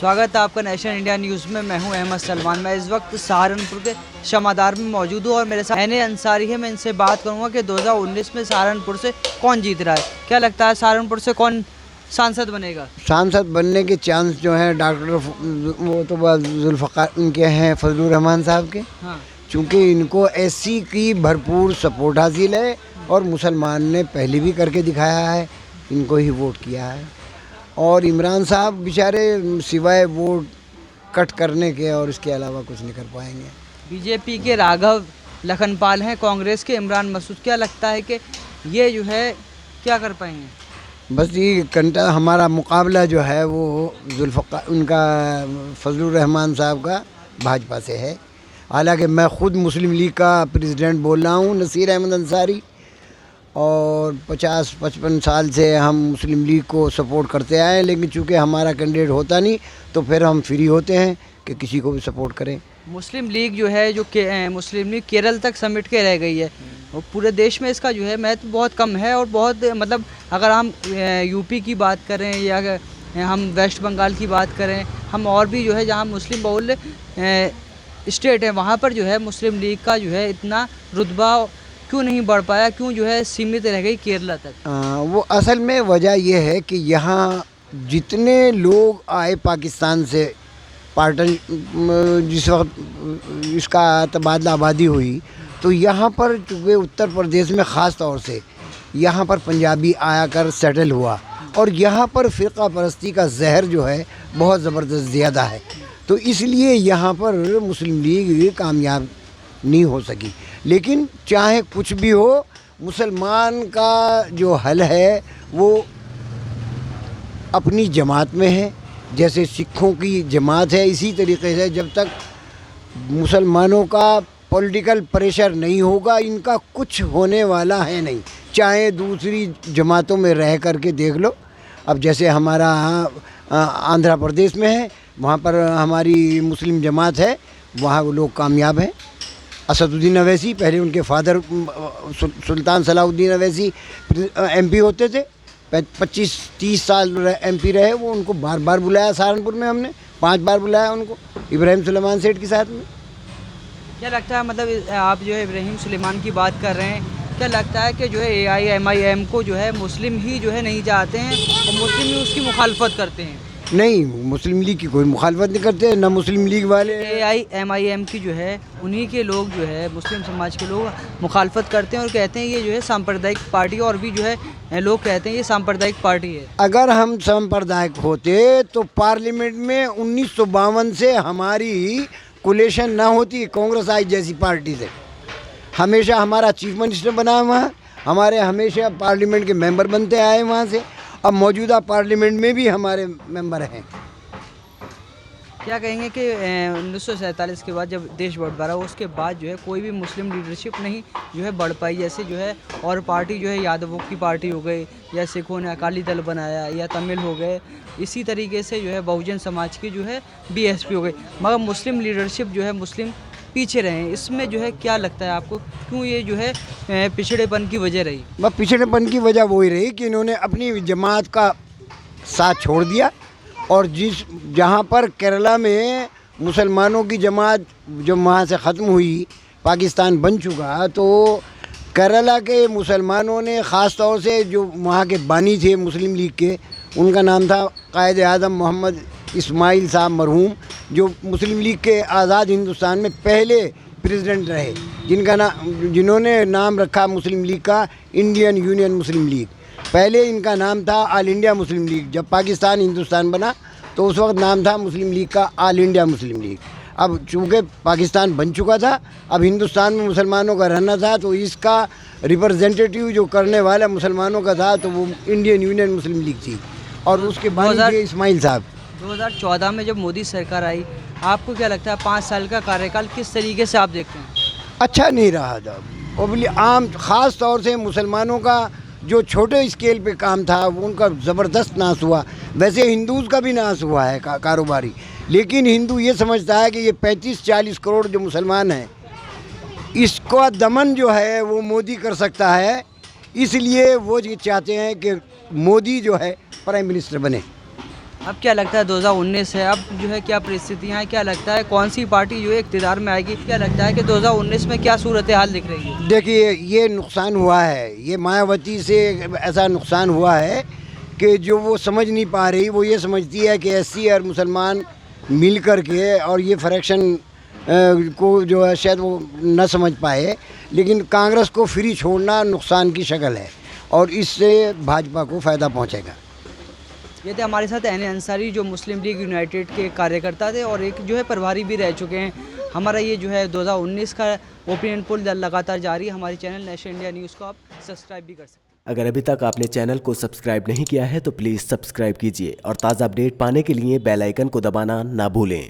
स्वागत है आपका नेशनल इंडिया न्यूज़ में। मैं हूं अहमद सलमान। मैं इस वक्त सहारनपुर के शमादार में मौजूद हूं और मेरे साथ एन अंसारी है। मैं इनसे बात करूंगा कि 2019 में सहारनपुर से कौन जीत रहा है। क्या लगता है सहारनपुर से कौन सांसद बनेगा? सांसद बनने के चांस जो हैं डॉक्टर वो तो जुल्फ़िकार इनके हैं, फजलुर रहमान साहब के। हाँ, चूँकि इनको एससी की भरपूर सपोर्ट हासिल है और मुसलमान ने पहले भी करके दिखाया है, इनको ही वोट किया है। और इमरान साहब बेचारे सिवाय वोट कट करने के और इसके अलावा कुछ नहीं कर पाएंगे। बीजेपी के राघव लखनपाल हैं, कांग्रेस के इमरान मसूद। क्या लगता है कि ये जो है क्या कर पाएंगे? बस ये कंटा हमारा मुकाबला जो है वो जुल्फ़िकार उनका फजलुर रहमान साहब का भाजपा से है। हालांकि मैं ख़ुद मुस्लिम लीग का प्रेसिडेंट बोल रहा हूँ, नसीर अहमद अंसारी, और 50-55 साल से हम मुस्लिम लीग को सपोर्ट करते आए हैं। लेकिन चूँकि हमारा कैंडिडेट होता नहीं तो फिर हम फ्री होते हैं कि किसी को भी सपोर्ट करें। मुस्लिम लीग जो है मुस्लिम लीग केरल तक समेट के रह गई है और पूरे देश में इसका जो है महत्व बहुत कम है। और बहुत मतलब अगर हम यूपी की बात करें या हम वेस्ट बंगाल की बात करें, हम और भी जो है जहाँ मुस्लिम बहुल स्टेट है वहाँ पर जो है मुस्लिम लीग का जो है इतना रुतबा क्यों नहीं बढ़ पाया, क्यों जो है सीमित रह गई केरला तक? वो असल में वजह यह है कि यहाँ जितने लोग आए पाकिस्तान से पार्टन जिस वक्त इसका तबादला आबादी हुई तो यहाँ पर चूँकि उत्तर प्रदेश में ख़ास तौर से यहाँ पर पंजाबी आया कर सेटल हुआ और यहाँ पर फ़िरका परस्ती का जहर जो है बहुत ज़बरदस्त ज़्यादा है। तो इसलिए यहाँ पर मुस्लिम लीग कामयाब नहीं हो सकी। लेकिन चाहे कुछ भी हो, मुसलमान का जो हल है वो अपनी जमात में है। जैसे सिखों की जमात है, इसी तरीके से जब तक मुसलमानों का पॉलिटिकल प्रेशर नहीं होगा इनका कुछ होने वाला है नहीं। चाहे दूसरी जमातों में रह करके देख लो। अब जैसे हमारा आंध्र प्रदेश में है, वहाँ पर हमारी मुस्लिम जमात है, वहाँ वो लोग कामयाब हैं। असदुद्दीन अवैसी, पहले उनके फादर सुल्तान सलाहुद्दीन अवैसी एमपी होते थे, 25-30 साल एमपी रहे वो। उनको बार बार बुलाया सहारनपुर में, हमने 5 बार बुलाया उनको, इब्राहिम सुलेमान सेठ के साथ में। क्या लगता है, मतलब आप जो है इब्राहिम सुलेमान की बात कर रहे हैं, क्या लगता है कि जो है AIMIM को जो है मुस्लिम ही जो है नहीं चाहते हैं और मुस्लिम ही उसकी मुखालफत करते हैं? नहीं, मुस्लिम लीग की कोई मुखालफत नहीं करते, ना मुस्लिम लीग वाले। AIMIM की जो है उन्हीं के लोग जो है मुस्लिम समाज के लोग मुखालफत करते हैं और कहते हैं ये जो है सांप्रदायिक पार्टी, और भी जो है लोग कहते हैं ये सांप्रदायिक पार्टी है। अगर हम सांप्रदायिक होते तो पार्लियामेंट में 1952 से हमारी कोलेशन ना होती कांग्रेस आई जैसी पार्टी से। हमेशा हमारा चीफ मिनिस्टर बना हुआ है, हमारे हमेशा पार्लियामेंट के मेंबर बनते आए वहाँ से। अब मौजूदा पार्लियामेंट में भी हमारे मेंबर हैं। क्या कहेंगे कि 1947 के बाद जब देश बंटवारा हुआ उसके बाद जो है कोई भी मुस्लिम लीडरशिप नहीं जो है बढ़ पाई, जैसे जो है और पार्टी जो है यादवों की पार्टी हो गई, या सिखों ने अकाली दल बनाया, या तमिल हो गए, इसी तरीके से जो है बहुजन समाज की जो है BSP हो गई, मगर मुस्लिम लीडरशिप जो है मुस्लिम पीछे रहे। इसमें जो है क्या लगता है आपको, क्यों ये जो है पिछड़ेपन की वजह रही? बस पिछड़ेपन की वजह वही रही कि इन्होंने अपनी जमात का साथ छोड़ दिया। और जहाँ पर केरला में मुसलमानों की जमात जो वहाँ से ख़त्म हुई, पाकिस्तान बन चुका, तो केरला के मुसलमानों ने ख़ास तौर से जो वहाँ के बानी थे मुस्लिम लीग के, उनका नाम था कायद आज़म मोहम्मद इस्माइल साहब मरहूम, जो मुस्लिम लीग के आज़ाद हिंदुस्तान में पहले प्रेसिडेंट रहे, जिन्होंने नाम रखा मुस्लिम लीग का इंडियन यूनियन मुस्लिम लीग। पहले इनका नाम था ऑल इंडिया मुस्लिम लीग। जब पाकिस्तान हिंदुस्तान बना तो उस वक्त नाम था मुस्लिम लीग का ऑल इंडिया मुस्लिम लीग। अब चूँकि पाकिस्तान बन चुका था, अब हिंदुस्तान में मुसलमानों का रहना था, तो इसका रिप्रेजेंटेटिव जो करने वाला मुसलमानों का था तो वो इंडियन यूनियन मुस्लिम लीग थी, और उसके बाद इस्माइल साहब। 2014 में जब मोदी सरकार आई, आपको क्या लगता है 5 साल का कार्यकाल किस तरीके से आप देखते हैं? अच्छा नहीं रहा था। और आम ख़ास तौर से मुसलमानों का जो छोटे स्केल पे काम था वो उनका ज़बरदस्त नाश हुआ। वैसे हिंदूज़ का भी नाश हुआ है कारोबारी, लेकिन हिंदू ये समझता है कि ये 35-40 करोड़ जो मुसलमान हैं इसका दमन जो है वो मोदी कर सकता है, इसलिए वो ये चाहते हैं कि मोदी जो है प्राइम मिनिस्टर बने। अब क्या लगता है 2019 है, अब जो है क्या परिस्थितियाँ हैं, क्या लगता है कौन सी पार्टी जो है इक़्तिदार में आएगी, क्या लगता है कि 2019 में क्या सूरत हाल दिख रही है? देखिए ये नुकसान हुआ है, ये मायावती से ऐसा नुकसान हुआ है कि जो वो समझ नहीं पा रही, वो ये समझती है कि एससी और मुसलमान मिल कर के और ये फ्रैक्शन को जो है शायद वो न समझ पाए, लेकिन कांग्रेस को फ्री छोड़ना नुकसान की शक्ल है और इससे भाजपा को फ़ायदा पहुंचेगा। ये थे हमारे साथ एन अंसारी जो मुस्लिम लीग यूनाइटेड के कार्यकर्ता थे और एक जो है प्रभारी भी रह चुके हैं। हमारा ये जो है 2019 का ओपिनियन पोल लगातार जारी है। हमारे चैनल नेशन इंडिया न्यूज़ को आप सब्सक्राइब भी कर सकते हैं। अगर अभी तक आपने चैनल को सब्सक्राइब नहीं किया है तो प्लीज़ सब्सक्राइब कीजिए और ताज़ा अपडेट पाने के लिए बेल आइकन को दबाना ना भूलें।